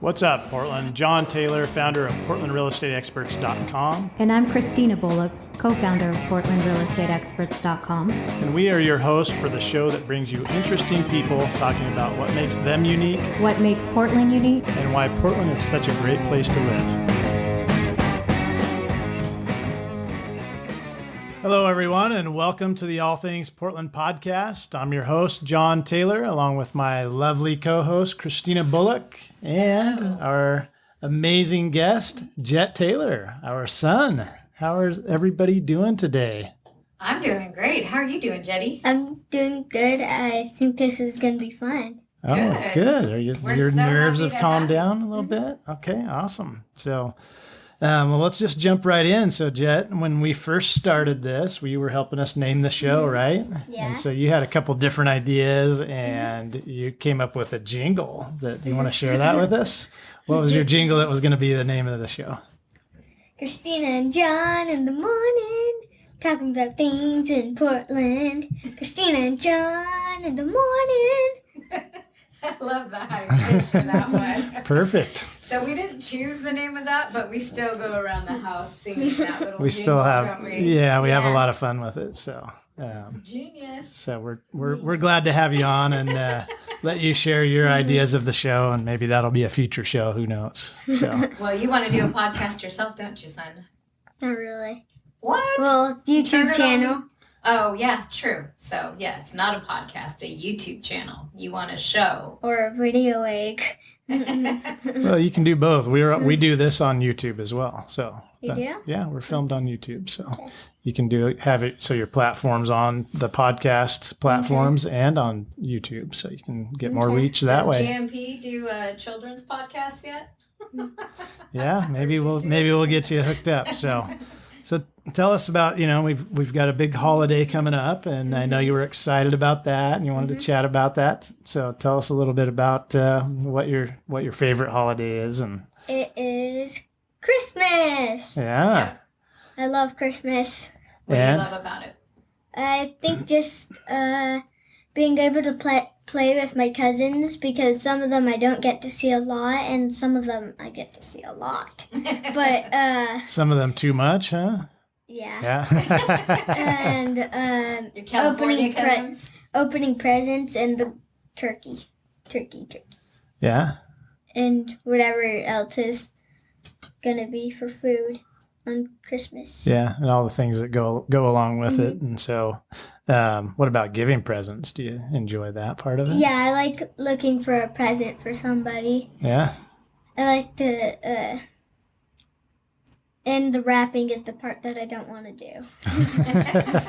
What's up, Portland? John Taylor, founder of PortlandRealEstateExperts.com. And I'm Christina Bullock, co-founder of PortlandRealEstateExperts.com. And we are your hosts for the show that brings you interesting people talking about what makes them unique, what makes Portland unique, and why Portland is such a great place to live. Hello, everyone, and welcome to the All Things Portland podcast. I'm your host, John Taylor, along with my lovely co-host, Christina Bullock, and our amazing guest, Jet Taylor, our son. How is everybody doing today? I'm doing great. How are you doing, Jetty? I'm doing good. I think this is going to be fun. Oh, good. Are your so nerves happy have to calmed have down a little bit? Okay, awesome. So, well, let's just jump right in. So, Jet, when we first started this, you were helping us name the show, right? Yeah. And so you had a couple different ideas, and you came up with a jingle. That you want to share that with us? What was your jingle that was going to be the name of the show? Christina and John in the morning, talking about things in Portland. Christina and John in the morning. I love the high pitch for that one. Perfect. So we didn't choose the name of that, but we still go around the house singing that little We still jingle, have, don't we? we have a Yeah. lot of fun with it. So, Genius. so we're glad to have you on and let you share your ideas of the show, and maybe that'll be a future show. Who knows? So. Well, you want to do a podcast yourself, don't you, son? Not really. What? Well, Turn YouTube it channel. on. Oh, yeah, true. So, yes, not a podcast, a YouTube channel. You want a show. Or a video egg. Well, you can do both. We do this on YouTube as well. So You do? Yeah, we're filmed on YouTube. So you can have it so your platform's on the podcast platforms and on YouTube, so you can get more reach that Does way. GMP do a children's podcast yet? Yeah, maybe we'll get you hooked up. So tell us about, we've got a big holiday coming up, and I know you were excited about that and you wanted to chat about that. So tell us a little bit about what your favorite holiday is. And It is Christmas. yeah. I love Christmas. What do you And- love about it? I think just being able to play with my cousins, because some of them I don't get to see a lot and some of them I get to see a lot. But Some of them too much, huh? yeah. Yeah. And Your California cousins? opening presents and the turkey, Yeah. and whatever else is gonna be for food on Christmas. Yeah, and all the things that go along with it. And so, what about giving presents? Do you enjoy that part of it? Yeah, I like looking for a present for somebody. Yeah. I like to, and the wrapping is the part that I don't want to do.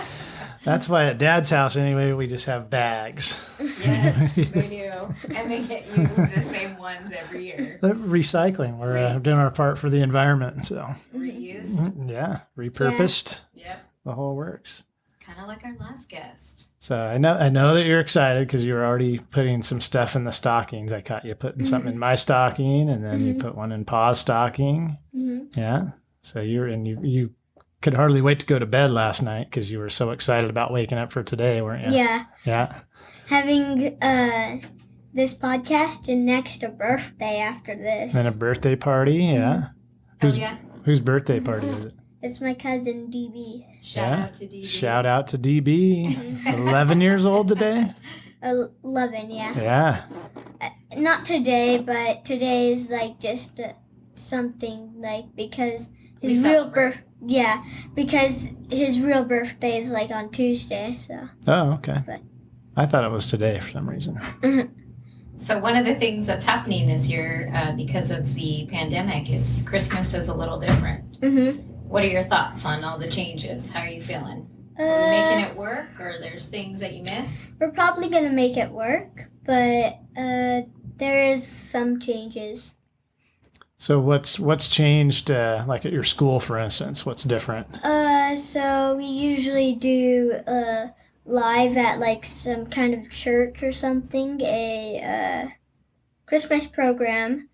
That's why at Dad's house, anyway, we just have bags. Yes, we do. And they get used the same ones every year. The recycling. We're doing our part for the environment. So, Reuse. yeah, repurposed. Yep. The whole works. Kind of like our last guest. So I know that you're excited because you were already putting some stuff in the stockings. I caught you putting something in my stocking, and then you put one in Pa's stocking. Yeah. So you could hardly wait to go to bed last night because you were so excited about waking up for today, weren't you? Yeah. Yeah. Having this podcast and next a birthday after this. And a birthday party. Yeah. Oh, yeah. Whose birthday party is it? It's my cousin DB. Shout out to DB. Shout out to DB. 11 years old today? 11, yeah. Yeah. Not today, but today is like just something like because his We real celebrate. because his real birthday is like on Tuesday, so. Oh, okay. But- I thought it was today for some reason. So one of the things that's happening this year because of the pandemic is Christmas is a little different. Mhm. What are your thoughts on all the changes? How are you feeling? Are we making it work, or there's things that you miss? We're probably gonna make it work, but there is some changes. So what's changed, like at your school, for instance? What's different? So we usually do live at like some kind of church or something, a Christmas program.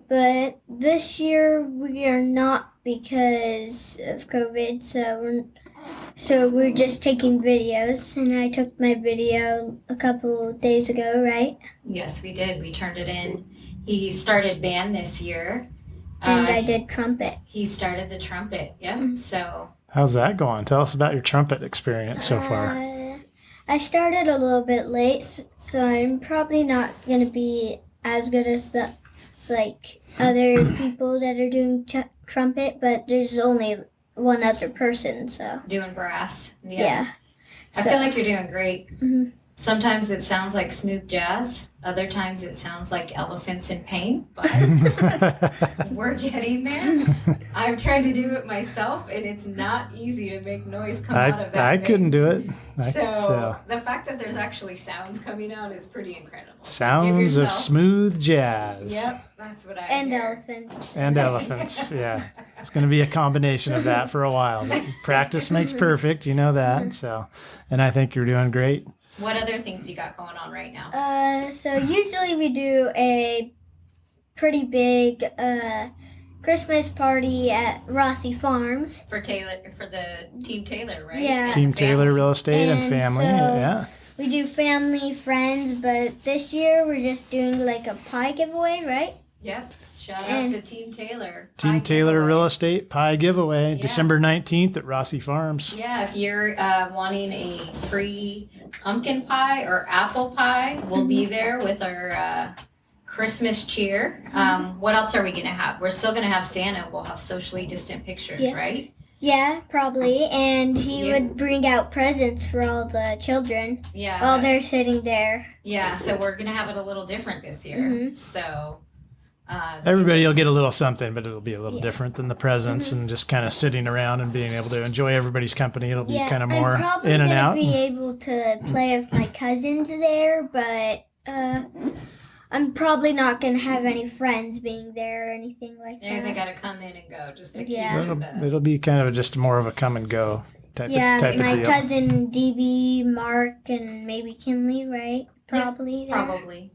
But this year we are not because of COVID, so so we're just taking videos, and I took my video a couple days ago, right? Yes, we did. We turned it in. He started band this year. And I did trumpet. He started the trumpet. Yep. So How's that going? Tell us about your trumpet experience so far. I started a little bit late, so I'm probably not going to be as good as the other people that are doing trumpet, but there's only one other person, so. doing brass. Yeah. I feel like you're doing great. Mm-hmm. Sometimes it sounds like smooth jazz. Other times it sounds like elephants in pain, but we're getting there. I've tried to do it myself, and it's not easy to make noise come out of that I thing. couldn't do it. So the fact that there's actually sounds coming out is pretty incredible. Sounds of smooth jazz. Yep, that's what I And hear. elephants. And elephants, yeah. It's going to be a combination of that for a while. But practice makes perfect, you know that. So, and I think you're doing great. What other things you got going on right now? So usually we do a pretty big Christmas party at Rossi Farms. For the Team Taylor, right? Yeah. And Team the family. Taylor Real Estate and And family, so- yeah. We do family, friends, but this year we're just doing like a pie giveaway, right? Yep. Shout out And- to Team Taylor. Team Pie Taylor giveaway. Real Estate Pie Giveaway, Yeah. December 19th at Rossi Farms. Yeah, if you're wanting a free pumpkin pie or apple pie, we'll be there with our Christmas cheer. What else are we going to have? We're still going to have Santa. We'll have socially distant pictures, Yeah. right? Yeah, probably. And he Yeah. would bring out presents for all the children Yeah. while they're sitting there. Yeah, so we're going to have it a little different this year. Mhm. So Everybody will get a little something, but it'll be a little Yeah. different than the presents and just kind of sitting around and being able to enjoy everybody's company. It'll be Yeah, kind of more I'm probably in and gonna out. be able to play with my cousins there, but I'm probably not gonna have any friends being there or anything like yeah, they that. got to come in and go just to keep Yeah. It'll be kind of just more of a come and go type Yeah, of my deal. cousin DB, Mark, and maybe Kinley, right? Probably there. Probably.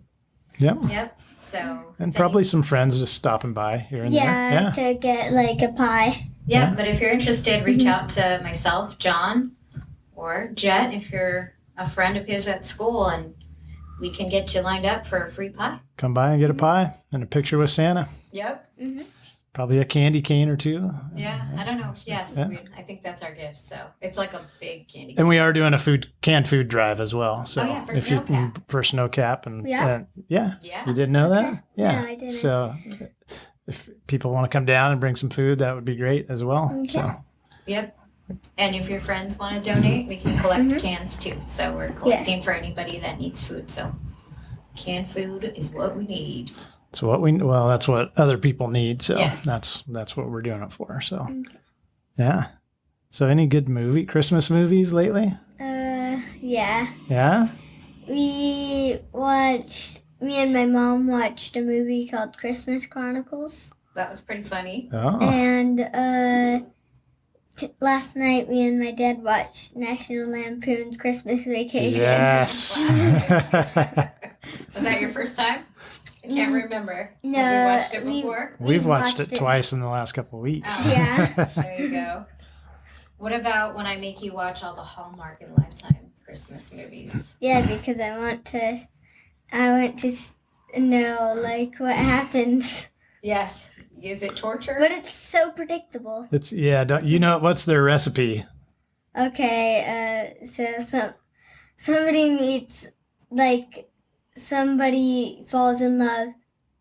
Yep. Yep. So And probably some friends just stopping by here and Yeah, there. to get like a pie. Yeah, but if you're interested, reach out to myself, John, or Jet if you're a friend of his at school, and we can get you lined up for a free pie. Come by and get a pie and a picture with Santa. Yep. Probably a candy cane or two. Yeah, I don't know. Yes, Yeah. I think that's our gift. So it's like a big candy. And we are doing a canned food drive as well. So Oh, yeah, for if you Snowcap. for Snowcap and Yeah? yeah, Yeah. you didn't know that? Yeah, No, I didn't. So if people want to come down and bring some food, that would be great as well. Okay. So Yep. And if your friends want to donate, we can collect cans too. So we're collecting for anybody that needs food. So canned food is what we need. that's that's what other people need. So Yes. that's what we're doing it for. So yeah. So any good Christmas movies lately? Yeah. Yeah. Me and my mom watched a movie called Christmas Chronicles. That was pretty funny. Oh. And last night, me and my dad watched National Lampoon's Christmas Vacation. Yes. Was that your first time? I can't remember. No, Have we watched it we- before? We've watched it twice in the last couple of weeks. Oh. Yeah. There you go. What about when I make you watch all the Hallmark and Lifetime Christmas movies? Yeah, because I want to know like what happens. Yes. Is it torture? But it's so predictable. It's don't you know what's their recipe? Okay, so somebody meets, like, somebody falls in love,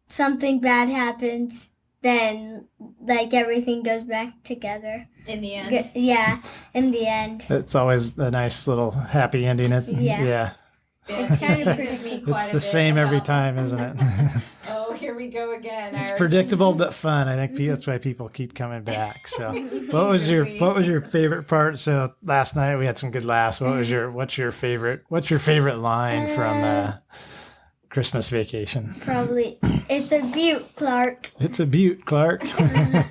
something bad happens, then, like, everything goes back together. In the end? Yeah, in the end. It's always a nice little happy ending. Yeah. It's kind of It's the same every time, isn't it? Oh, here we go again. It's Our- predictable but fun. I think that's why people keep coming back. So, what was your favorite part? So last night we had some good laughs. What's your favorite line from Christmas Vacation? Probably. It's a beaut, Clark. It's a beaut, Clark. I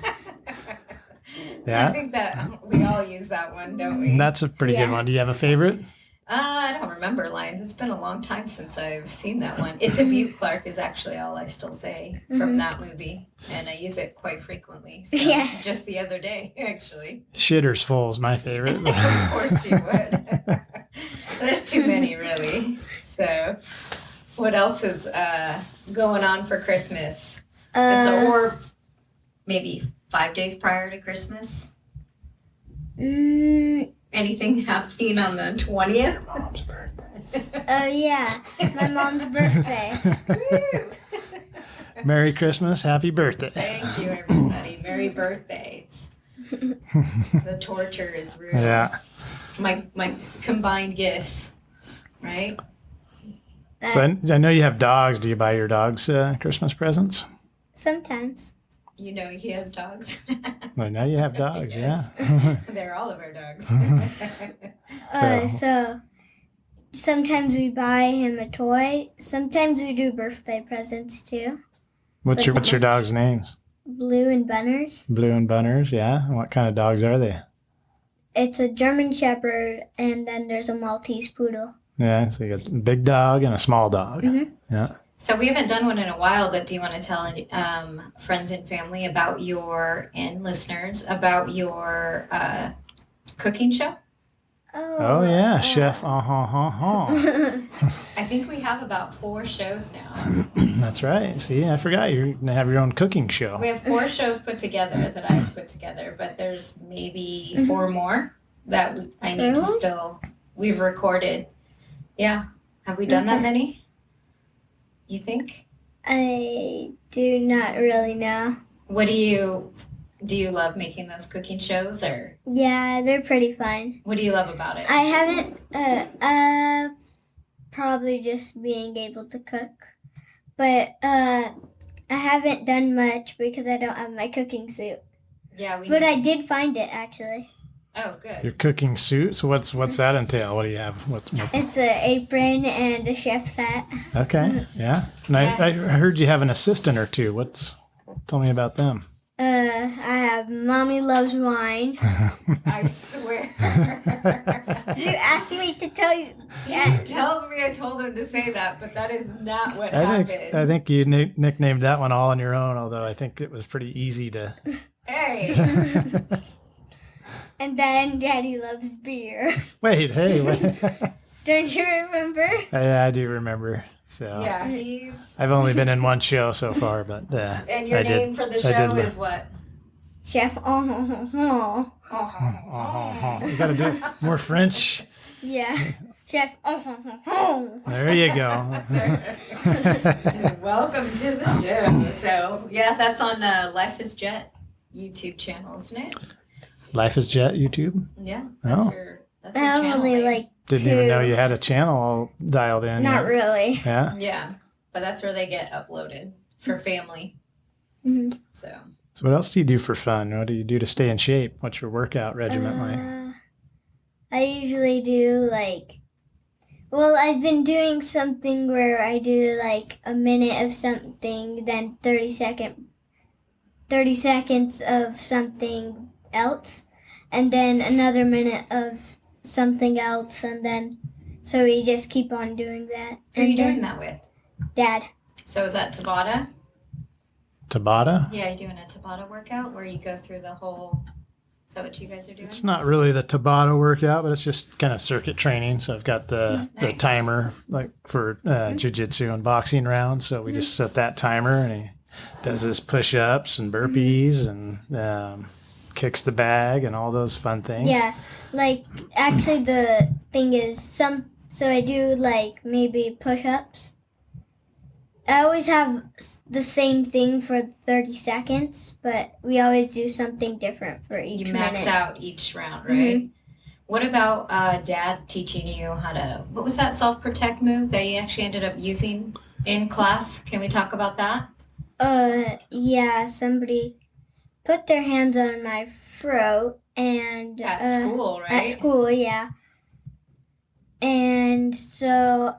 Yeah, think that we all use that one, don't we? that's a pretty good Yeah. one. Do you have a favorite? I don't remember lines. It's been a long time since I've seen that one. It's a Butte Clark is actually all I still say from that movie. And I use it quite frequently. So Yes. just the other day, actually. Shitter's Full is my favorite. Of course you would. There's too many, really. So what else is going on for Christmas? Or maybe 5 days prior to Christmas? Anything happening on the 20th? Mom's birthday. Oh, yeah. My mom's birthday. Merry Christmas. Happy birthday. Thank you, everybody. Merry birthday. The torture is real. Yeah. My combined gifts, right? So I know you have dogs. Do you buy your dogs Christmas presents? Sometimes. You know he has dogs. Well, now you have dogs, Yes. yeah. They're all of our dogs. So sometimes we buy him a toy. Sometimes we do birthday presents too. What's your dog's names? Blue and Bunners. Blue and Bunners, yeah. What kind of dogs are they? It's a German Shepherd, and then there's a Maltese Poodle. Yeah, so you got a big dog and a small dog. Yeah. So we haven't done one in a while, but do you want to tell friends and family about and listeners about your cooking show? Oh yeah, Chef. I think we have about 4 shows now. That's right. See, I forgot you're gonna have your own cooking show. We have 4 shows put together that I've put together, but there's maybe 4 more that I need to still. We've recorded. Yeah, have we done that many? You think? I do not really know. What do you love making those cooking shows, or Yeah, they're pretty fun. what do you love about it? I haven't, probably just being able to cook. But, I haven't done much because I don't have my cooking suit. Yeah, But I did find it, actually. Oh, good. Your cooking suit. So what's that entail? What do you have? What's It's an apron and a chef's hat. okay? Yeah. And I heard you have an assistant or two. Tell me about them. I have Mommy Loves Wine. I swear. You asked me to tell you. He tells me I told him to say that, but that is not what I happened. think you nicknamed that one all on your own. Although I think it was pretty easy to. Hey. And then Daddy Loves Beer. Wait. Don't you remember? Yeah, I do remember. So Yeah, he's. I've only been in one show so far, but And your name for the show is what? Chef. Oh. You gotta do more French. Yeah. Chef. There you go. Welcome to the show. So yeah, that's on Life is Jet YouTube channel, isn't it? Life is Jet YouTube. Yeah, that's Oh. your I channel. have only name. like Didn't even know you had a channel all dialed in. Not yet. really. Yeah. Yeah, but that's where they get uploaded for family. Mhm. So So what else do you do for fun? What do you do to stay in shape? What's your workout regimen like? I usually do I've been doing something where I do like a minute of something, then 30 seconds of something else, and then another minute of something else, and then so we just keep on doing that. who are you And then doing that with? Dad. So is that Tabata? Tabata? Yeah, you're doing a Tabata workout where you go through the whole. Is that what you guys are doing? It's not really the Tabata workout, but it's just kind of circuit training. So I've got the Nice. timer like for jiu-jitsu and boxing rounds. So we just set that timer and he does his push-ups and burpees and kicks the bag and all those fun things. Yeah, actually the thing is so I do maybe push-ups. I always have the same thing for 30 seconds, but we always do something different for each You minute. max out each round, right? What about Dad teaching you how to? What was that self-protect move that you actually ended up using in class? Can we talk about that? Yeah, somebody put their hands on my throat and At school, right? At school, yeah. And so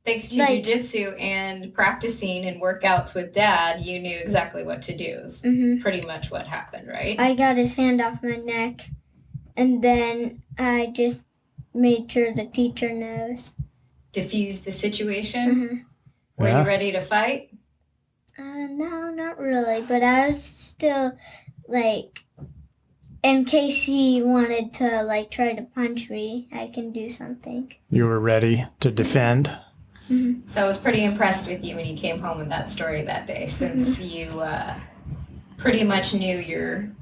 Thanks to like- jiu-jitsu and practicing and workouts with Dad, you knew exactly what to do. Is pretty much what happened, right? I got his hand off my neck, and then I just made sure the teacher knows. Diffuse the situation. Mm-hmm. Were Yeah. you ready to fight? No, not really, but I was still, like, in case he wanted to, like, try to punch me, I can do something. You were ready to defend. So I was pretty impressed with you when you came home with that story that day, since you pretty much knew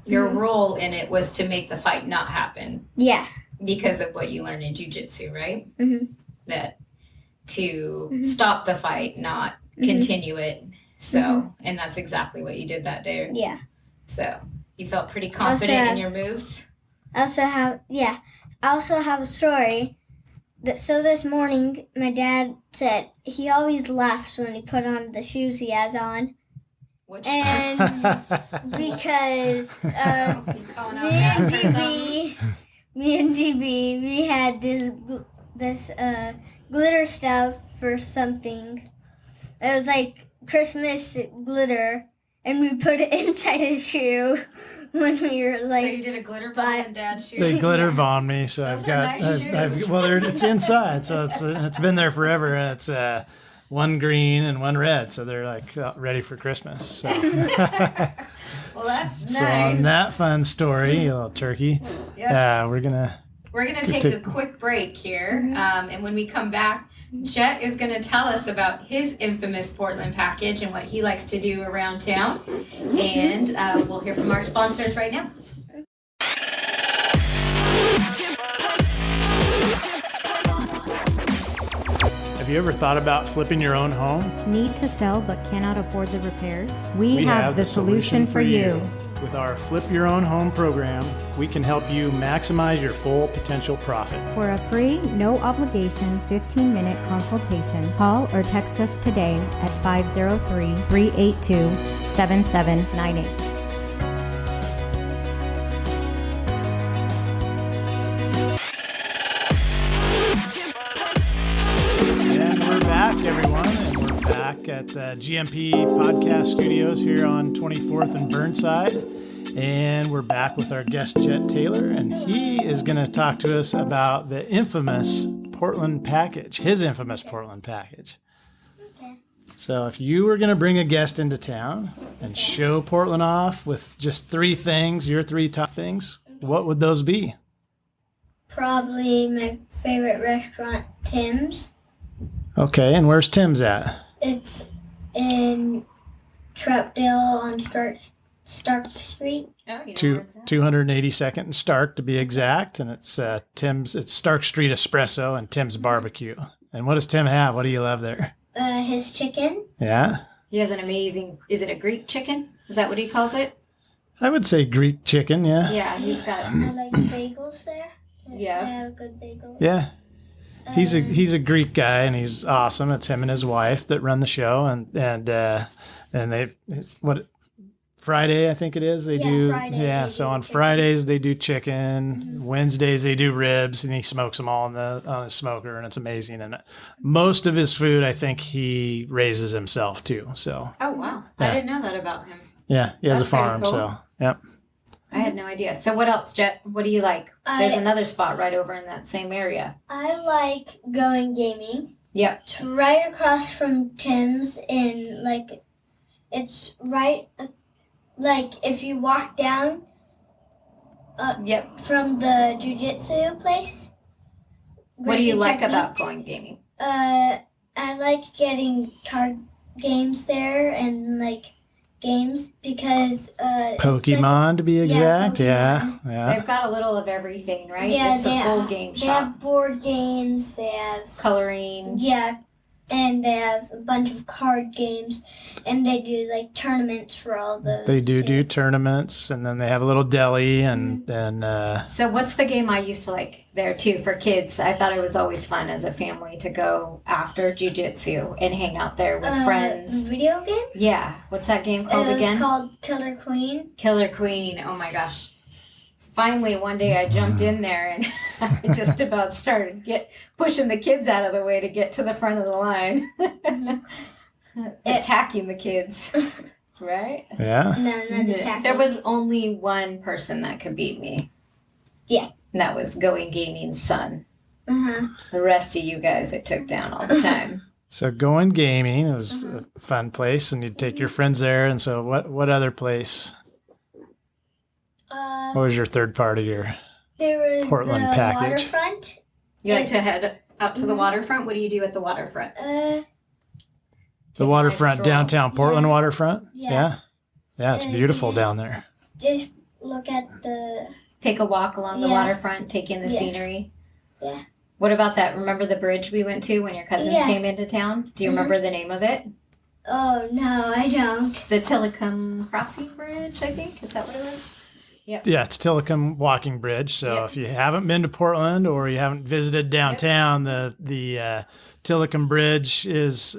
your role in it was to make the fight not happen Yeah. because of what you learned in jiu-jitsu, right? Mm-hmm. That to stop the fight, not continue it. So, and that's exactly what you did that day. Yeah. So you felt pretty confident in your moves. I also have a story. So this morning, my dad said he always laughs when he put on the shoes he has on. Which And because you calling out Dad for something? me and DB, we had this glitter stuff for something. It was like Christmas glitter, and we put it inside his shoe when we were So like. you did a glitter bomb in Dad's shoes? They glitter bombed me, so Those I've are got. nice shoes. It's inside, so it's been there forever, and it's one green and one red, so they're like ready for Christmas. So, Well, that's so nice. on that fun story, you little turkey, Yep. we're gonna. We're going to take a quick break here. And when we come back, Jet is going to tell us about his infamous Portland package and what he likes to do around town. And we'll hear from our sponsors right now. Have you ever thought about flipping your own home? Need to sell but cannot afford the repairs? We have the solution for you. With our Flip Your Own Home program, we can help you maximize your full potential profit. For a free, no obligation 15-minute consultation, call or text us today at 503-382-7798. And we're back, everyone, and we're back at GMP Podcast Studios here on 24th and Burnside. And we're back with our guest, Jet Taylor, and he is going to talk to us about the infamous Portland package, his infamous Portland package. Okay. So if you were going to bring a guest into town and show Portland off with just three things, your three top things, what would those be? Probably my favorite restaurant, Tim's. Okay, and where's Tim's at? It's in Troutdale on Stark Street. Oh, you know Two, where it's at. 282nd and Stark to be exact, and it's Tim's. It's Stark Street Espresso and Tim's Barbecue. And what does Tim have? What do you love there? His chicken. Yeah, He has an amazing, is it a Greek chicken? Is that what he calls it? I would say Greek chicken. Yeah, Yeah, he's got, I like bagels there. Yeah. They have good bagels. yeah. He's a Greek guy, and he's awesome. It's him and his wife that run the show, and they've what. Friday, I think it is. They Yeah, do. Friday Yeah. they So do on chicken. Fridays they do chicken. Wednesdays they do ribs, and he smokes them all on his smoker, and it's amazing. And most of his food, I think he raises himself too. So oh, wow. Yeah. I didn't know that about him. yeah, he has That's a farm. pretty cool. So yep. I had no idea. So what else, Jet? What do you like? There's I- another spot right over in that same area. I like going gaming. Yep. It's right across from Tim's, and like, it's right. Like if you walk down Yep. from the jiu-jitsu place. What do you Griffin like about Techniques. going gaming? I like getting card games there and like games because it's Pokemon to be exact. Yeah. Pokemon. Yeah. They've got a little of everything, right? Yeah, It's a full game They shop. have board games. They have Coloring. and they have a bunch of card games, and they do like tournaments for all those. They do too. tournaments, and then they have a little deli, and So what's the game I used to like there too for kids? I thought it was always fun as a family to go after jiu-jitsu and hang out there with friends. Video game. Yeah. What's that game called again? It's called Killer Queen. Killer Queen. Oh my gosh. Finally, one day I jumped in there and I just about started pushing the kids out of the way to get to the front of the line. Attacking the kids. Right? yeah. No, not attacking. There was only one person that could beat me. Yeah. And that was Going Gaming's son. The rest of you guys it took down all the time. So going gaming, it was a fun place, and you'd take your friends there. And so what other place? What was your third part of your There was Portland the package? Waterfront. You like to head out to the waterfront? What do you do at the waterfront? The Take a waterfront, nice stroll. downtown Portland waterfront? Yeah. Yeah, it's And beautiful you down there. Just look at the. Take a walk along the Yeah. waterfront, take in the Yeah. scenery. Yeah. What about that? Remember the bridge we went to when your cousins Yeah. came into town? Do you remember the name of it? Oh no, I don't. The Tilikum Crossing Bridge, I think. Is that what it was? Yeah, it's Tilikum Walking Bridge. So Yep. if you haven't been to Portland or you haven't visited downtown, the Tilikum Bridge is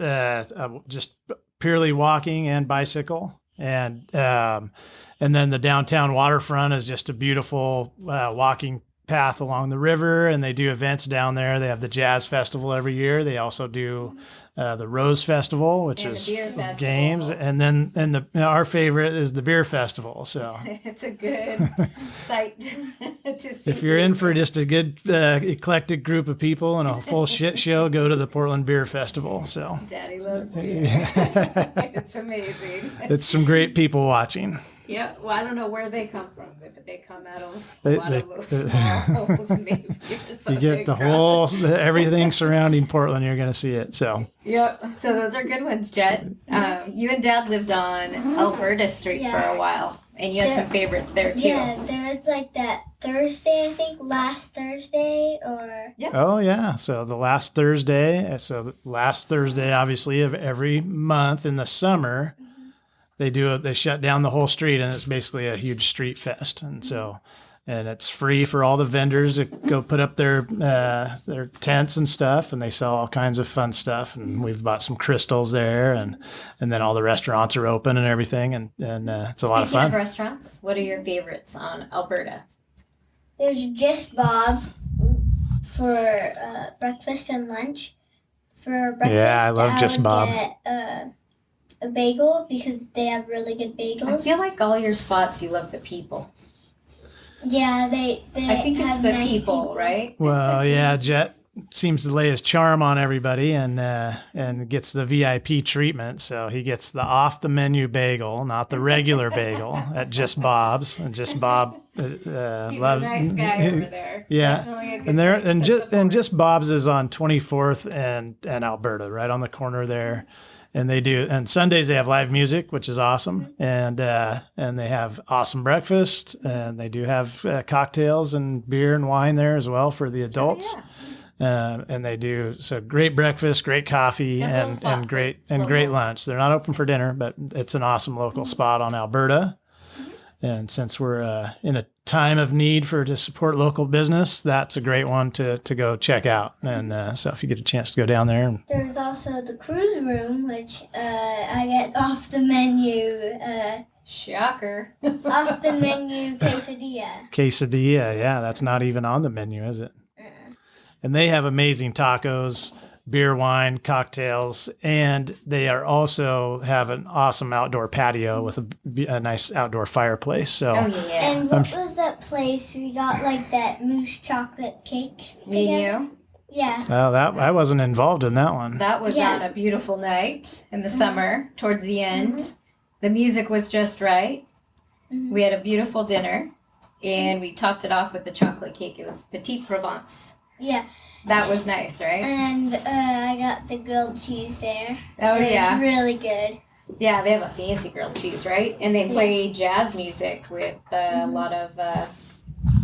just purely walking and bicycle, and then the downtown waterfront is just a beautiful walking path along the river, and they do events down there. They have the Jazz Festival every year. They also do the Rose Festival, which And the is beer festival. games, and then our favorite is the beer festival. So It's a good sight to see. if you're in for just a good eclectic group of people and a full shit show, go to the Portland Beer Festival. So Daddy loves beer. It's amazing. it's some great people watching. Yeah, well, I don't know where they come from, but they come out of a They- lot of they- those small holes, maybe. You get the whole everything surrounding Portland, you're going to see it. So Yep. So those are good ones, Jet. You and Dad lived on Alberta Street for a while, and you had some favorites there too. Yeah, there was like that Thursday, I think, last Thursday, or oh yeah, so the last Thursday, obviously of every month in the summer. They shut down the whole street, and it's basically a huge street fest. And so, and it's free for all the vendors to go put up their tents and stuff, and they sell all kinds of fun stuff. And we've bought some crystals there, and then all the restaurants are open and everything, and it's a lot of Speaking fun. of restaurants, what are your favorites on Alberta? there's just Bob for breakfast and lunch. For breakfast, Yeah, I love Just would Bob. Get, a bagel because they have really good bagels. I feel like all your spots, you love the people. Yeah, they I think it's have the nice people, right? Well, yeah, Jet seems to lay his charm on everybody, and gets the VIP treatment. So he gets the off the menu bagel, not the regular bagel at Just Bob's. And Just Bob He's loves. a nice guy over there. Yeah, Definitely a good and there place and to just support. Just Bob's is on 24th and Alberta, right on the corner there. And they do, and Sundays they have live music, which is awesome, and they have awesome breakfast, and they do have cocktails and beer and wine there as well for the adults. And they do so great breakfast, great coffee, Good little spot and for great locals. lunch. They're not open for dinner, but it's an awesome local spot on Alberta. And since we're in a time of need to support local business, that's a great one to go check out. And so if you get a chance to go down there, and There's also the cruise room, which I get off the menu, Shocker. off the menu quesadilla. quesadilla, yeah, that's not even on the menu, is it? And they have amazing tacos, beer, wine, cocktails, and they are also have an awesome outdoor patio with a nice outdoor fireplace. So Oh, yeah. And what was that place we got like that mousse chocolate cake? Me and together? you. Yeah. that I wasn't involved in that one. That was Yeah. on a beautiful night in the summer, towards the end. The music was just right. We had a beautiful dinner, and we topped it off with the chocolate cake. It was Petite Provence. Yeah. That was nice, right? And I got the grilled cheese there. Oh, It yeah. was really good. Yeah, they have a fancy grilled cheese, right? And they play jazz music with a lot of,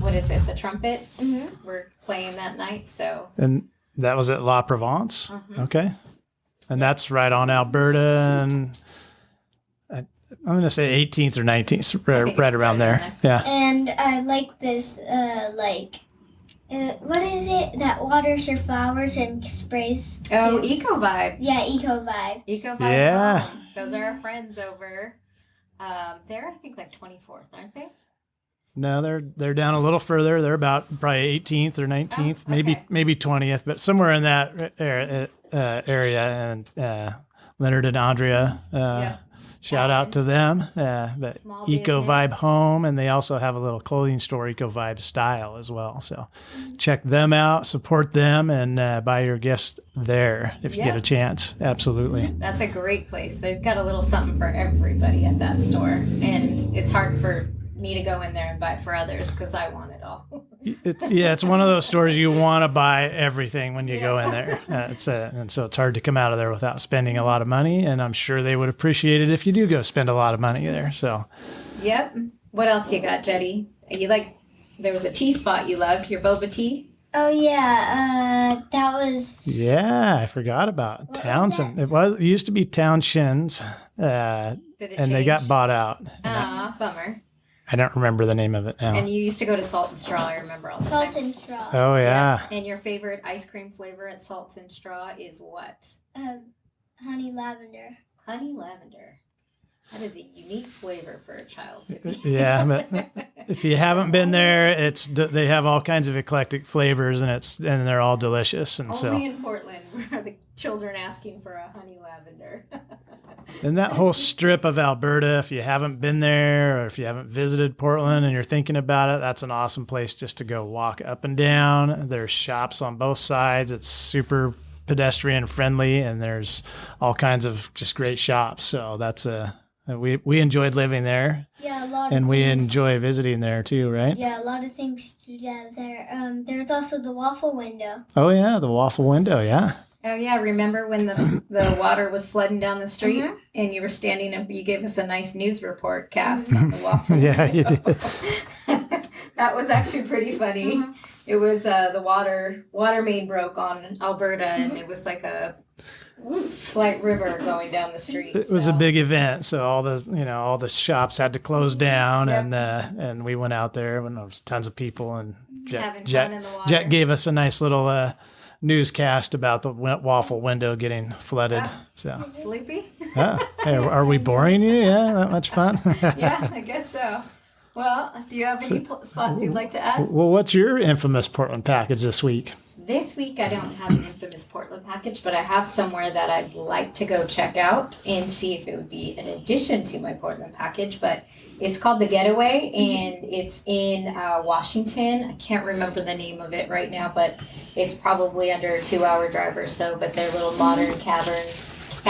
what is it, the trumpets were playing that night, so. And that was at La Provence. Okay. And that's right on Alberta, and I'm going to say 18th or 19th, right it's around right there. around Yeah. And I like this, what is it? That waters your flowers and sprays. Oh, too. Eco Vibe. Yeah, Eco Vibe. Eco Vibe. Yeah. Home. Those are our friends over. They're, I think, like 24th, aren't they? No, they're down a little further. They're about probably 18th or 19th, Oh, okay. maybe 20th, but somewhere in that area. And Leonard and Andrea. Shout out to them. But Small Eco business. Vibe Home, and they also have a little clothing store, Eco Vibe Style, as well. So check them out, support them, and buy your gifts there if you get a chance. Absolutely. That's a great place. They've got a little something for everybody at that store, and it's hard for me to go in there and buy for others because I want it all. It's one of those stores you want to buy everything when you go in there. And so it's hard to come out of there without spending a lot of money. And I'm sure they would appreciate it if you do go spend a lot of money there. So, Yep. What else you got, Jetty? There was a tea spot you loved, your boba tea. Oh yeah, that was. yeah, I forgot about was Townsend. It used to be Townsend's, Did it and they got change? bought out. Bummer. I don't remember the name of it now. And you used to go to Salt and Straw, I remember all the Salt time. and straw. Oh yeah. And your favorite ice cream flavor at Salt and Straw is what? Honey lavender. Honey lavender. That is a unique flavor for a child. Yeah, but if you haven't been there, they have all kinds of eclectic flavors, and they're all delicious. And Only in Portland are the children asking for a honey lavender. and that whole strip of Alberta, if you haven't been there or if you haven't visited Portland and you're thinking about it, that's an awesome place just to go walk up and down. There's shops on both sides. It's super pedestrian friendly, and there's all kinds of just great shops. So we enjoyed living there. Yeah, a lot of And we things. enjoy visiting there too, right? Yeah, a lot of things to do there. There's also the waffle window. Oh yeah, the waffle window, yeah. Oh yeah, remember when the water was flooding down the street and you were standing up, you gave us a nice news report cast on the waffle. Yeah, you did. That was actually pretty funny. It was the water main broke on Alberta, and it was like a slight river going down the street. It was a big event, so all the shops had to close down, and we went out there when there was tons of people, and Having fun in the water. Jet gave us a nice little newscast about the waffle window getting flooded. So, Sleepy? hey, are we boring you? Yeah, that much fun. Yeah, I guess so. Well, do you have any spots you'd like to add? Well, what's your infamous Portland package this week? This week I don't have an infamous Portland package, but I have somewhere that I'd like to go check out and see if it would be an addition to my Portland package. But it's called The Getaway, and it's in Washington. I can't remember the name of it right now, but it's probably under a 2-hour drive or so. But they're little modern cabins,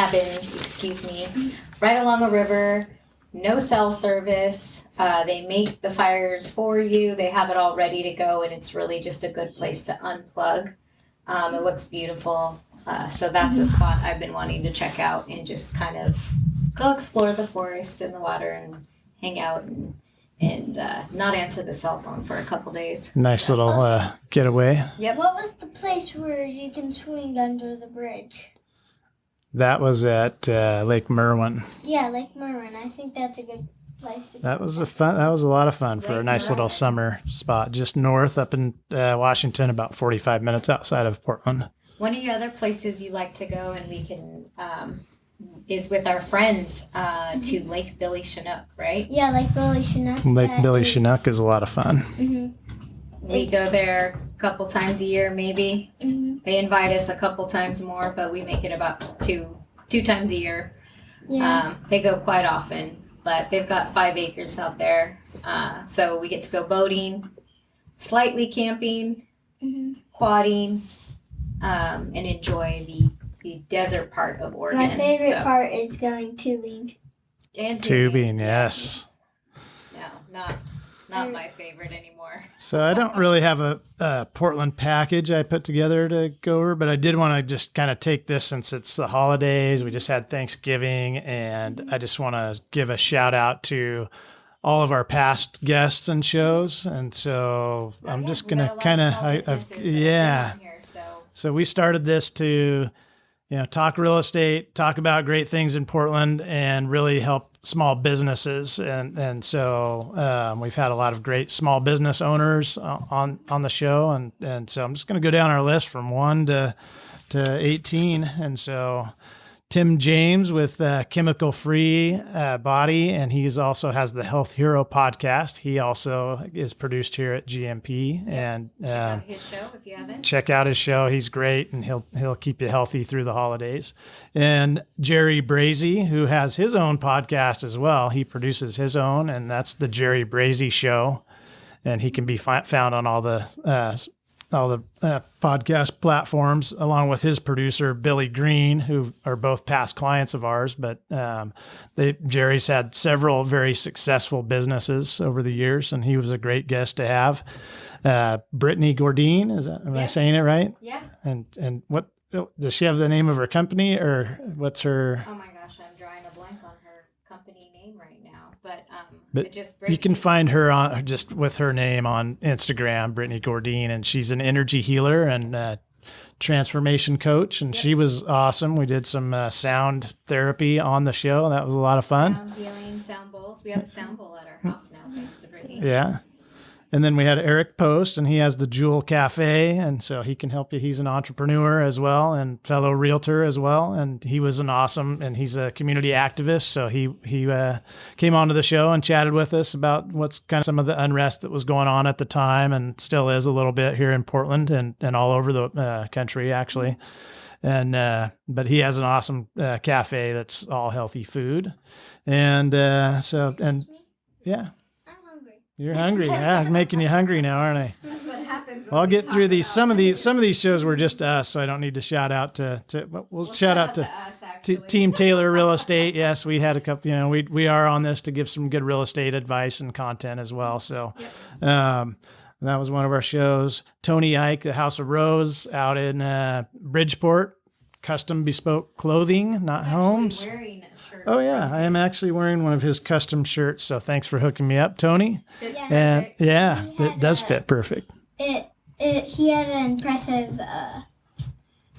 right along a river. No cell service. They make the fires for you. They have it all ready to go, and it's really just a good place to unplug. It looks beautiful. So that's a spot I've been wanting to check out and just kind of go explore the forest and the water and hang out and not answer the cell phone for a couple days. Nice little getaway. Yep. What was the place where you can swing under the bridge? That was at Lake Merwin. Yeah, Lake Merwin. I think that's a good place to go. That was a lot of fun for a Lake nice little Merwin. summer spot just north up in Washington, about 45 minutes outside of Portland. One of your other places you like to go, and we can is with our friends to Lake Billy Chinook, right? Yeah, Lake Billy Chinook. Lake Billy Chinook is a lot of fun. We go there a couple times a year, maybe. They invite us a couple times more, but we make it about two times a year. Yeah. They go quite often, but they've got 5 acres out there. So we get to go boating, slightly camping, quadding, and enjoy the desert part of Oregon. My favorite part is going tubing. And Tubing, yes. No, not my favorite anymore. So I don't really have a Portland package I put together to go over, but I did want to just kind of take this since it's the holidays. We just had Thanksgiving, and I just want to give a shout out to all of our past guests and shows. And so I'm just going to kind of, So we started this to, talk real estate, talk about great things in Portland, and really help small businesses. And so we've had a lot of great small business owners on the show. And so I'm just going to go down our list from 1 to 18. And so Tim James with Chemical Free Body, and he also has the Health Hero podcast. He also is produced here at GMP, and check out his show if you haven't. Check out his show. He's great, and he'll keep you healthy through the holidays. And Jerry Brazy, who has his own podcast as well. He produces his own, and that's the Jerry Brazy Show, and he can be found on all the podcast platforms, along with his producer, Billy Green, who are both past clients of ours. But Jerry's had several very successful businesses over the years, and he was a great guest to have. Brittany Gordine, am I saying it right? Yeah. And what does she have the name of her company, or what's her? Oh my gosh, I'm drawing a blank on her company name right now. But you can find her on just with her name on Instagram, Brittany Gordine, and she's an energy healer and transformation coach, and she was awesome. We did some sound therapy on the show. That was a lot of fun. Sound healing, sound bowls. We have a sound bowl at our house now, thanks to Brittany. Yeah. And then we had Eric Post, and he has the Jewel Cafe, and so he can help you. He's an entrepreneur as well, and fellow realtor as well. And he was and he's a community activist. So he came onto the show and chatted with us about what's kind of some of the unrest that was going on at the time, and still is a little bit here in Portland and all over the country, actually. And but he has an awesome cafe that's all healthy food, and yeah. You're hungry. Yeah, I'm making you hungry now, aren't I? That's what happens. Well, I'll get through these. Some of these shows were just us, so I don't need to shout out to we'll shout out to us, Team Taylor Real Estate. Yes, we had a couple. We are on this to give some good real estate advice and content as well. So, that was one of our shows. Tony Ike, the House of Rose, out in Bridgeport, custom bespoke clothing, not homes. Wearing a shirt. Oh yeah, I am actually wearing one of his custom shirts. So thanks for hooking me up, Tony. Yeah. And perfect. yeah, it does fit perfect. He had an impressive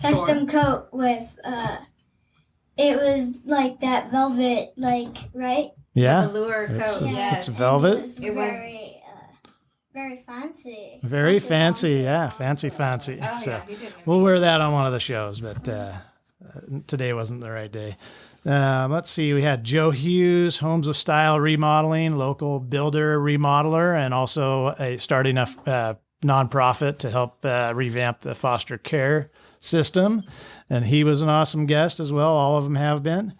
custom coat with it was like that velvet, right? Yeah, Velour it's coat. Yes. velvet. It was very fancy. Very fancy, yeah, fancy. Oh, So yeah, he did. we'll wear that on one of the shows, but today wasn't the right day. Let's see. We had Joe Hughes, Homes of Style Remodeling, local builder remodeler, and also starting a nonprofit to help revamp the foster care system. And he was an awesome guest as well. All of them have been.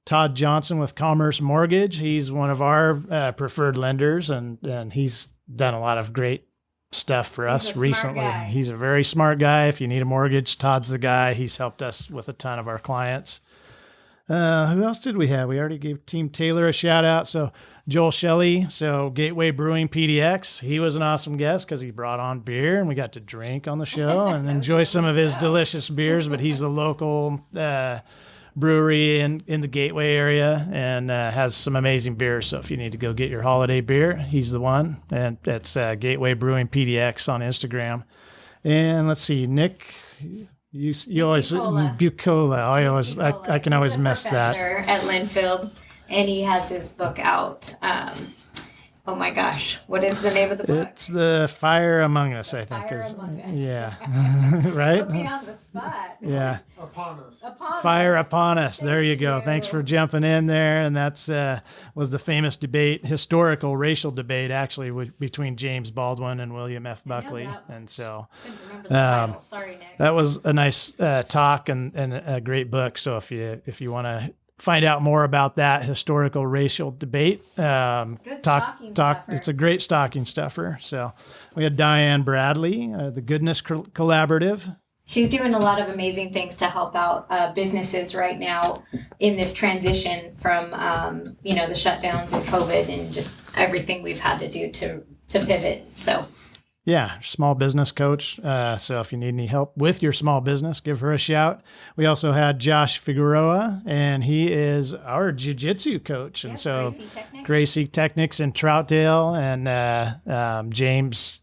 Todd Johnson with Commerce Mortgage. He's one of our preferred lenders, and he's done a lot of great stuff for us recently. He's a very smart guy. If you need a mortgage, Todd's the guy. He's helped us with a ton of our clients. Who else did we have? We already gave Team Taylor a shout out. So Joel Shelley, so Gateway Brewing PDX. He was an awesome guest because he brought on beer and we got to drink on the show and enjoy some of his delicious beers. But he's a local brewery in the Gateway area and has some amazing beers. So if you need to go get your holiday beer, he's the one. And that's Gateway Brewing PDX on Instagram. And let's see, Nick. You always Bucola. I can always mess that. At Linfield, and he has his book out. Oh my gosh, what is the name of the book? It's The Fire Among Us, I think. Fire Among Us. Yeah, right? Put me on the spot. Yeah. Upon us. Fire Upon Us. There you go. Thanks for jumping in there. And that's was the famous debate, historical racial debate, actually, between James Baldwin and William F. Buckley. And so Couldn't remember the title. Sorry, Nick. that was a nice talk and a great book. So if you want to find out more about that historical racial debate, stocking stuffer. It's a great stocking stuffer. So we had Diane Bradley, the Goodness Collaborative. She's doing a lot of amazing things to help out businesses right now in this transition from the shutdowns and COVID and just everything we've had to do to pivot. So yeah, small business coach. So if you need any help with your small business, give her a shout. We also had Josh Figueroa, and he is our jiu-jitsu coach. And so Gracie Technics in Troutdale, and James,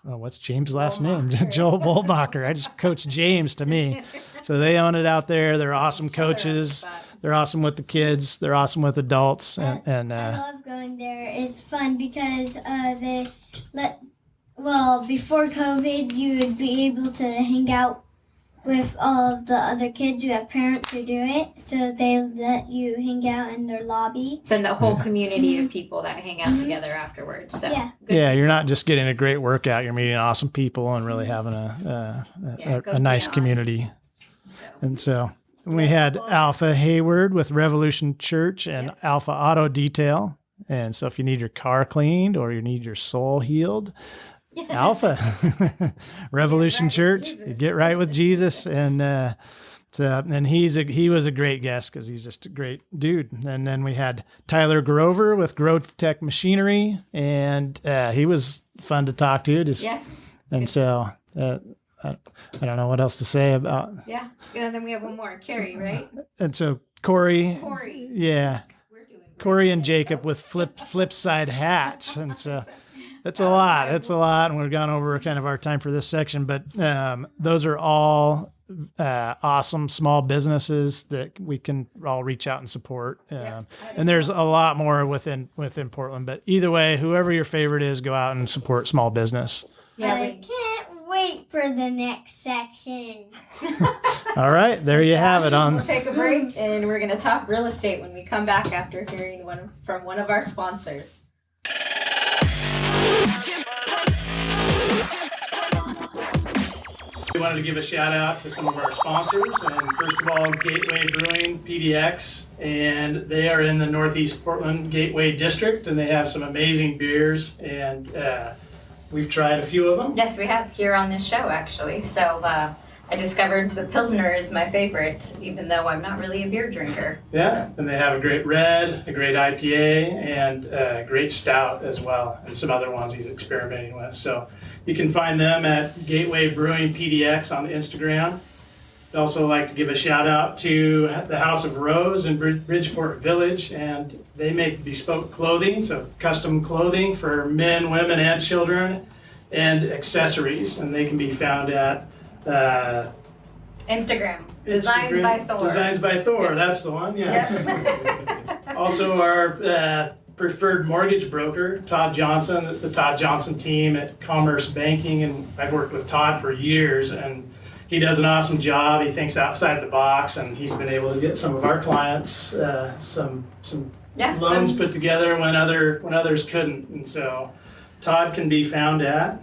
what's James' last name? Joel Bullmacher. I just coach James to me. So they own it out there. They're awesome coaches. They're awesome with the kids. They're awesome with adults. And I love going there. It's fun because before COVID, you would be able to hang out with all of the other kids. You have parents who do it, so they let you hang out in their lobby. It's in the whole community of people that hang out together afterwards. So Yeah. good. Yeah, you're not just getting a great workout. You're meeting awesome people and really having it goes a nice beyond. community. So. And so we had Alpha Hayward with Revolution Church and Alpha Auto Detail. And so if you need your car cleaned or you need your soul healed, Alpha Revolution Church, you get right with Jesus. And and he was a great guest because he's just a great dude. And then we had Tyler Grover with Growth Tech Machinery, and he was fun to talk to. And so I don't know what else to say about. Yeah. And then we have one more, Carrie, right? And so Corey. Yeah. We're doing Corey and Jacob with flip side hats. And so it's a lot. It's a lot. And we've gone over kind of our time for this section, but those are all awesome small businesses that we can all reach out and support. And there's a lot more within Portland, but either way, whoever your favorite is, go out and support small business. I can't wait for the next section. All right. There you have it We'll take a break and we're going to talk real estate when we come back after hearing from one of our sponsors. We wanted to give a shout out to some of our sponsors, and first of all, Gateway Brewing PDX, and they are in the Northeast Portland Gateway District, and they have some amazing beers, and we've tried a few of them. Yes, we have here on this show, actually. So I discovered the Pilsner is my favorite, even though I'm not really a beer drinker. Yeah, and they have a great red, a great IPA, and a great stout as well, and some other ones he's experimenting with. So you can find them at Gateway Brewing PDX on Instagram. I'd also like to give a shout out to the House of Rose in Bridgeport Village, and they make bespoke clothing, so custom clothing for men, women, and children, and accessories, and they can be found at Instagram. Designs by Thor. Designs by Thor, that's the one, yes. Also our preferred mortgage broker, Todd Johnson. It's the Todd Johnson team at Commerce Banking, and I've worked with Todd for years, and he does an awesome job. He thinks outside the box, and he's been able to get some of our clients some loans put together when others couldn't. And so Todd can be found at?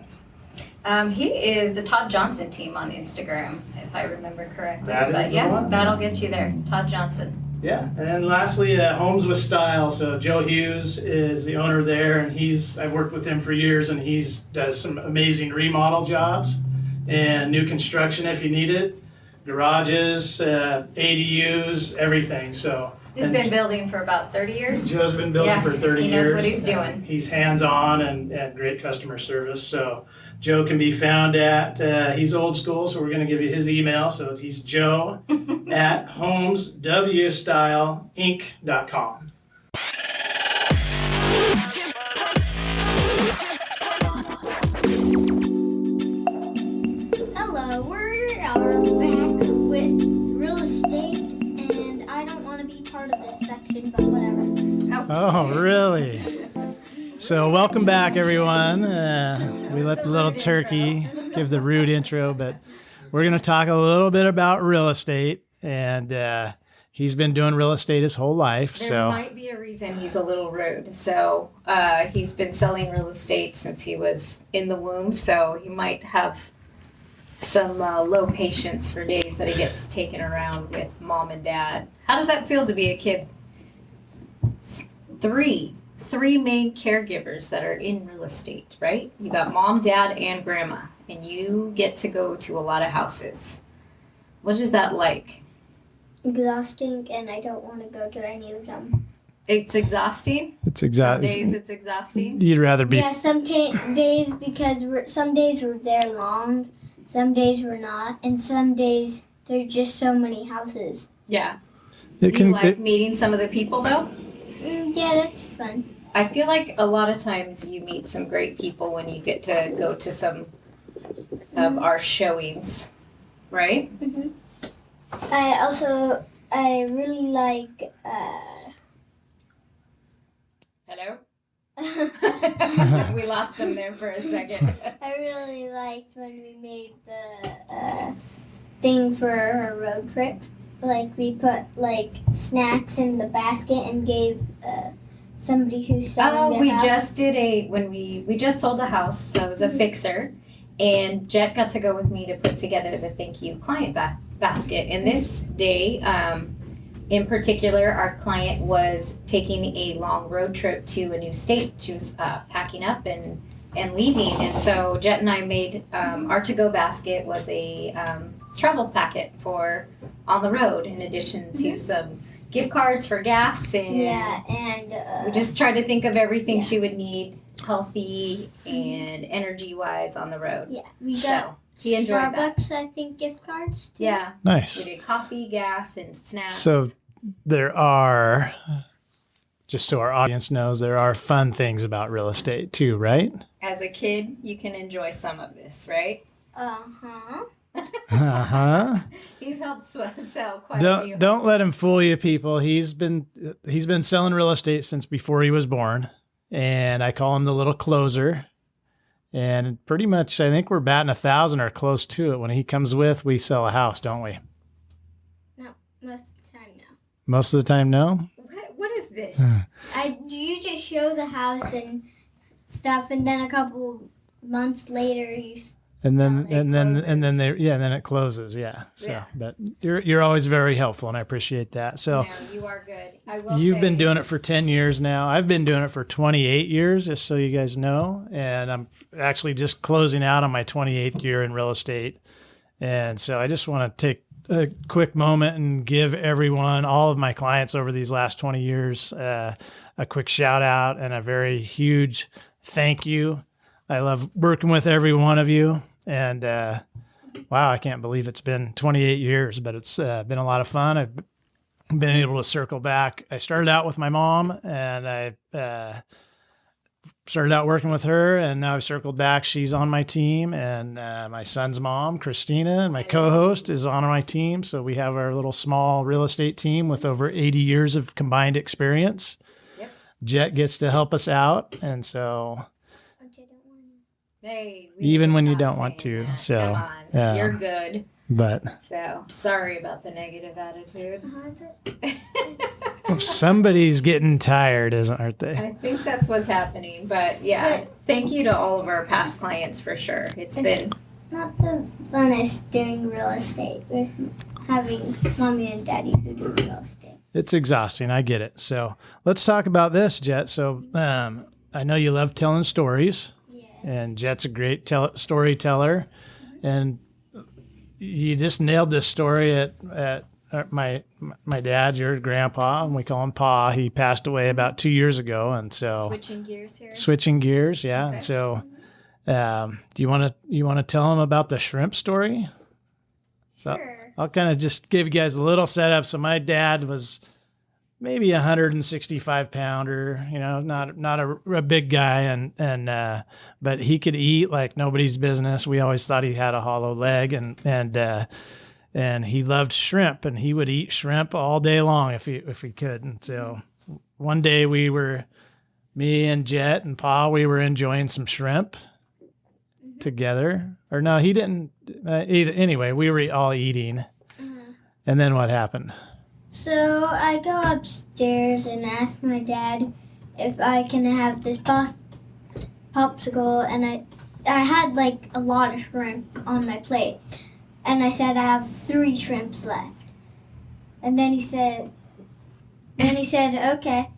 He is the Todd Johnson team on Instagram, if I remember correctly. That is the one. That'll get you there. Todd Johnson. Yeah, and then lastly, Homes with Style. So Joe Hughes is the owner there, and I've worked with him for years, and does some amazing remodel jobs and new construction if you need it, garages, ADUs, everything. So He's been building for about 30 years. Joe's been building for 30 years. He knows what he's doing. He's hands-on and great customer service. So Joe can be found at, he's old school, so we're going to give you his email. So he's Joe at homeswstyleinc.com. Hello, we are back with real estate, and I don't want to be part of this section, but whatever. Oh, really? So welcome back, everyone. We let the little turkey give the rude intro, but we're going to talk a little bit about real estate, and he's been doing real estate his whole life. There might be a reason he's a little rude. So he's been selling real estate since he was in the womb, so he might have some low patience for days that he gets taken around with mom and dad. How does that feel to be a kid? It's three main caregivers that are in real estate, right? You got mom, dad, and grandma, and you get to go to a lot of houses. What is that like? Exhausting, and I don't want to go to any of them. It's exhausting. Some days it's exhausting. You'd rather be. Yeah, some days because some days we're there long, some days we're not, and some days there's just so many houses. Yeah. Do you like meeting some of the people though? Yeah, that's fun. I feel like a lot of times you meet some great people when you get to go to some of our showings, right? Mm-hmm. I really like. Hello? We lost them there for a second. I really liked when we made the thing for her road trip. Like we put like snacks in the basket and gave somebody who's selling their we house. just did we just sold a house, so it was a fixer, and Jet got to go with me to put together the thank you client basket. And this day, in particular, our client was taking a long road trip to a new state. She was packing up and leaving, and so Jet and I made our to-go basket was a travel packet for on the road, in addition to some gift cards for gas, and we just tried to think of everything she would need, healthy and energy-wise, on the road. Yeah, we got he enjoyed Starbucks, that. I think, gift cards too. Yeah, Nice. we did coffee, gas, and snacks. So there are, just so our audience knows, there are fun things about real estate too, right? As a kid, you can enjoy some of this, right? Uh-huh. Uh-huh. He's helped sell quite a few. Don't let him fool you, people. He's been selling real estate since before he was born, and I call him the little closer. And pretty much, I think we're batting 1,000 or close to it. When he comes with, we sell a house, don't we? No, most of the time, no. Most of the time, no. What is this? You just show the house and stuff, and then a couple months later, And then it closes. So, Yeah. but you're always very helpful, and I appreciate that. So No, you are good. I will. you've been doing it for 10 years now. I've been doing it for 28 years, just so you guys know. And I'm actually just closing out on my 28th year in real estate. And so I just want to take a quick moment and give everyone, all of my clients over these last 20 years, a quick shout out and a very huge thank you. I love working with every one of you. And wow, I can't believe it's been 28 years, but it's been a lot of fun. I've been able to circle back. I started out with my mom, and I started out working with her, and now I've circled back. She's on my team, and my son's mom, Christina, and my co-host is on my team. So we have our little small real estate team with over 80 years of combined experience. Yep. Jet gets to help us out, and so... Hey, even when you stop don't want saying to. that. So, come on, yeah. You're good. But So sorry about the negative attitude. somebody's getting tired, aren't they? I think that's what's happening. But yeah, thank you to all of our past clients for sure. It's been not the funnest doing real estate with having mommy and daddy who do real estate. It's exhausting. I get it. So let's talk about this, Jet. So I know you love telling stories. And Jet's a great storyteller, and you just nailed this story at my dad, your grandpa, and we call him Pa. He passed away about 2 years ago, and so switching gears here. Yeah. Okay. And so, do you want to tell him about the shrimp story? So Sure. I'll kind of just give you guys a little setup. So my dad was maybe 165 pounder, not a big guy. And but he could eat like nobody's business. We always thought he had a hollow leg, and he loved shrimp, and he would eat shrimp all day long if he could. And so one day me and Jet and Pa, we were enjoying some shrimp together, or no, he didn't either. Anyway, we were all eating. And then what happened? So I go upstairs and ask my dad if I can have this popsicle, and I had like a lot of shrimp on my plate, and I said I have 3 shrimps left, and then he said okay,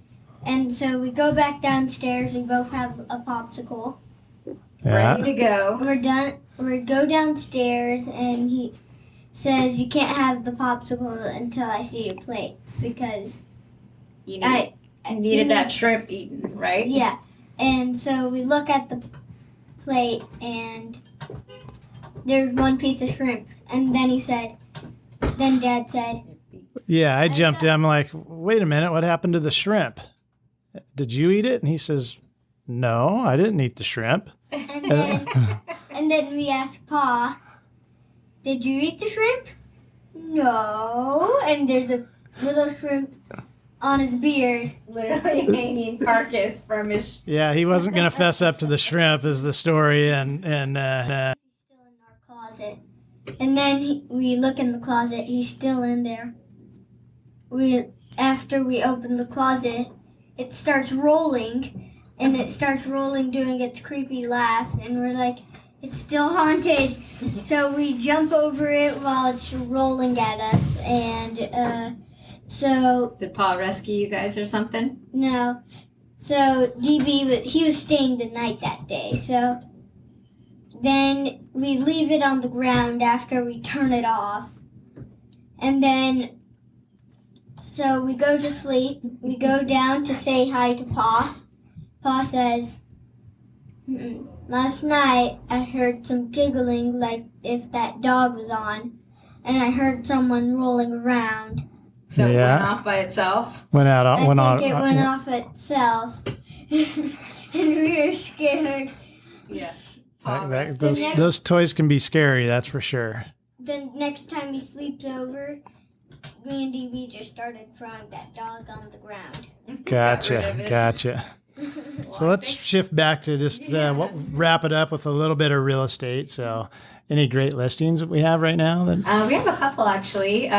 and so we go back downstairs. We both have a popsicle. Ready to go. We're done. We go downstairs, and he says you can't have the popsicle until I see your plate because You needed that shrimp eaten, right? Yeah, and so we look at the plate, and there's 1 piece of shrimp, and then Dad said, Yeah, I jumped in. I'm like, wait a minute, what happened to the shrimp? Did you eat it? And he says, no, I didn't eat the shrimp. and then we asked Pa, did you eat the shrimp? No. And there's a little shrimp on his beard. Literally hanging carcass from his... Yeah, he wasn't going to fess up to the shrimp is the story. And He's still in our closet. And then we look in the closet. He's still in there. After we open the closet, it starts rolling. And it starts rolling, doing its creepy laugh. And we're like, it's still haunted. So we jump over it while it's rolling at us. And so... Did Pa rescue you guys or something? No. So DB, he was staying the night that day. So then we leave it on the ground after we turn it off. And then, so we go to sleep. We go down to say hi to Pa. Pa says, last night I heard some giggling like if that dog was on. And I heard someone rolling around. So it went off by itself? Went out. I think it went off itself. And we were scared. Yeah. Those toys can be scary, that's for sure. Then next time he sleeps over, me and DB just started throwing that dog on the ground. Gotcha. So let's shift back to just wrap it up with a little bit of real estate. So any great listings that we have right now? We have a couple, actually.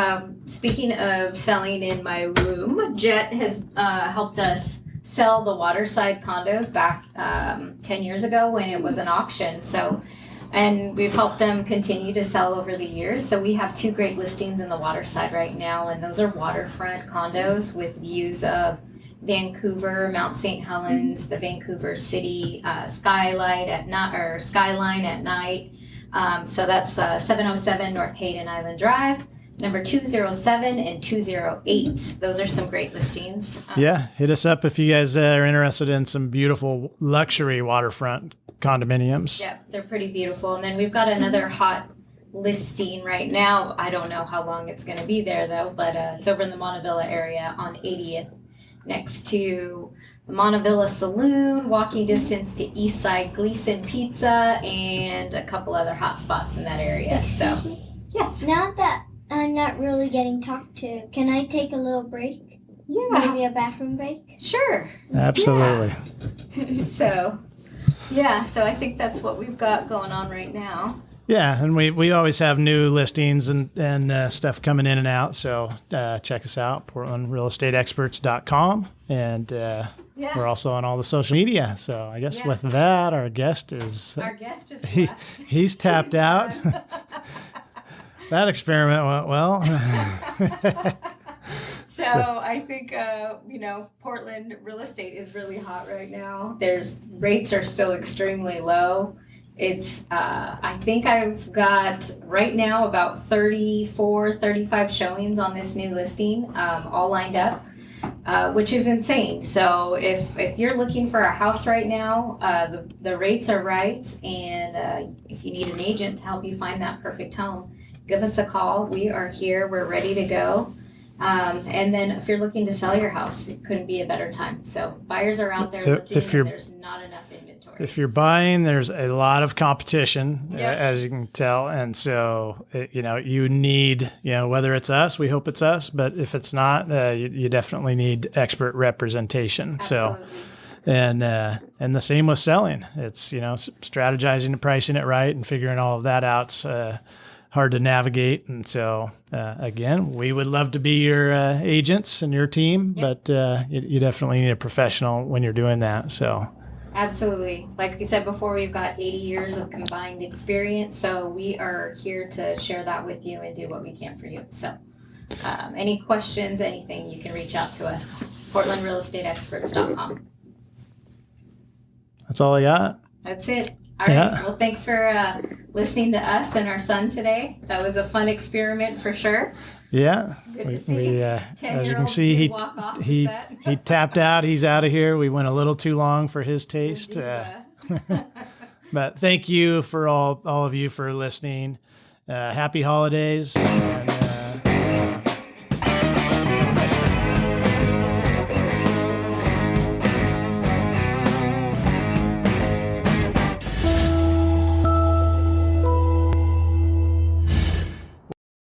Speaking of selling in my room, Jet has helped us sell the waterside condos back 10 years ago when it was an auction. So, and we've helped them continue to sell over the years. So we have 2 great listings in the waterside right now, and those are waterfront condos with views of Vancouver, Mount St. Helens, the Vancouver City skyline at night. So that's 707 North Hayden Island Drive, number 207 and 208. Those are some great listings. Hit us up if you guys are interested in some beautiful luxury waterfront condominiums. Yeah, they're pretty beautiful. And then we've got another hot listing right now. I don't know how long it's going to be there though, but it's over in the Montevilla area on 80th, next to the Montevilla Saloon, walking distance to Eastside Gleason Pizza, and a couple other hot spots in that area. Excuse me? Yes. Now that I'm not really getting talked to, can I take a little break? Yeah. Maybe a bathroom break? Sure. Absolutely. Yeah. So I think that's what we've got going on right now. Yeah, and we always have new listings and stuff coming in and out. So check us out, PortlandRealEstateExperts.com, and we're also on all the social media. So I guess with that, our guest is just left. He's tapped out. That experiment went well. So I think Portland real estate is really hot right now. Rates are still extremely low. It's, I think I've got right now about 34, 35 showings on this new listing, all lined up, which is insane. So if you're looking for a house right now, the rates are right. And if you need an agent to help you find that perfect home, give us a call. We are here. We're ready to go. And then if you're looking to sell your house, it couldn't be a better time. So buyers are out there looking, and there's not enough inventory. If you're buying, there's a lot of competition, as you can tell. And so, you need, whether it's us, we hope it's us, but if it's not, you definitely need expert representation. Absolutely. So, and the same with selling. It's, strategizing and pricing it right and figuring all of that out. Hard to navigate. And so, again, we would love to be your agents and your team, but you definitely need a professional when you're doing that. So. Absolutely. Like we said before, we've got 80 years of combined experience, so we are here to share that with you and do what we can for you. So any questions, anything, you can reach out to us, PortlandRealEstateExperts.com. That's all I got. That's it. All right. Well, thanks for listening to us and our son today. That was a fun experiment for sure. Yeah. Good to see. As you can see, he tapped out. He's out of here. We went a little too long for his taste. But thank you for all of you for listening. Happy holidays. And,